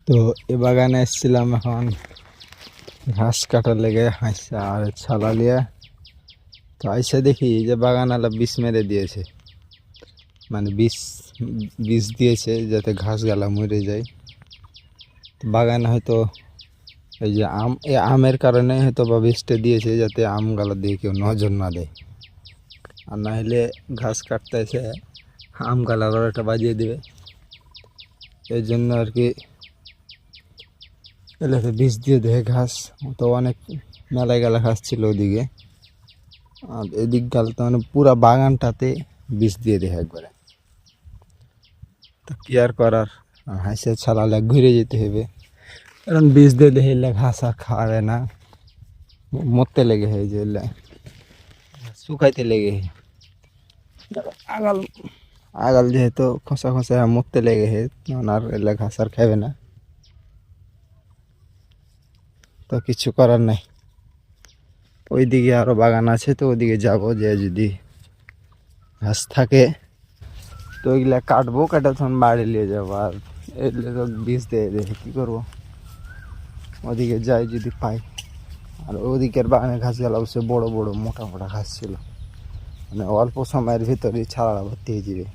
তো এ বাগানে এসেছিলাম এখন ঘাস কাটার লেগে হাঁসছে আর ছালা লিয়া। তো আইসা দেখি যে বাগানালা বিষ মেরে দিয়েছে, মানে বিষ দিয়েছে যাতে ঘাস গালা মরে যায়। তো বাগানে হয়তো এই যে আমের কারণে হয়তো বা বিষটা দিয়েছে যাতে আম গালা দিয়ে কেউ নজর না দেয়, আর না হলে ঘাস কাটতে এসে আম গালার একটা বাজিয়ে দেবে। এই জন্য আর কি এলাকা বিষ দিয়ে দেয় ঘাস। তো অনেক মেলায় গেলা ঘাস ছিল ওদিকে, আর এদিক গাল তো মানে পুরা বাগানটাতে বিষ দিয়ে দেয় একবারে। তো কি আর করার, হাঁসে ছাড়ালে ঘুরে যেতে হবে, কারণ বিষ দিয়ে দেখে ঘাস আর খাওয়াবে না, মরতে লেগে হয় যে শুকাইতে লেগে আগাল আগাল যেহেতু খসা খসা মরতে লেগে হয়, আর এলে ঘাস আর খাবে না। তো কিছু করার নাই, ওইদিকে আরো বাগান আছে, তো ওইদিকে যাবো, যে যদি ঘাস থাকে তো ওইগুলা কাটবো, কাটা তখন বাড়ি নিয়ে যাবো। আর এলে তো বীজ দিয়ে দেখে কী করবো, ওদিকে যাই যদি পাই। আর ওদিকের বাগানে ঘাস গেল অবশ্যই বড় বড় মোটা মোটা ঘাস ছিল, মানে অল্প সময়ের ভিতরেই ছাড়া ভর্তি হয়ে যাবে।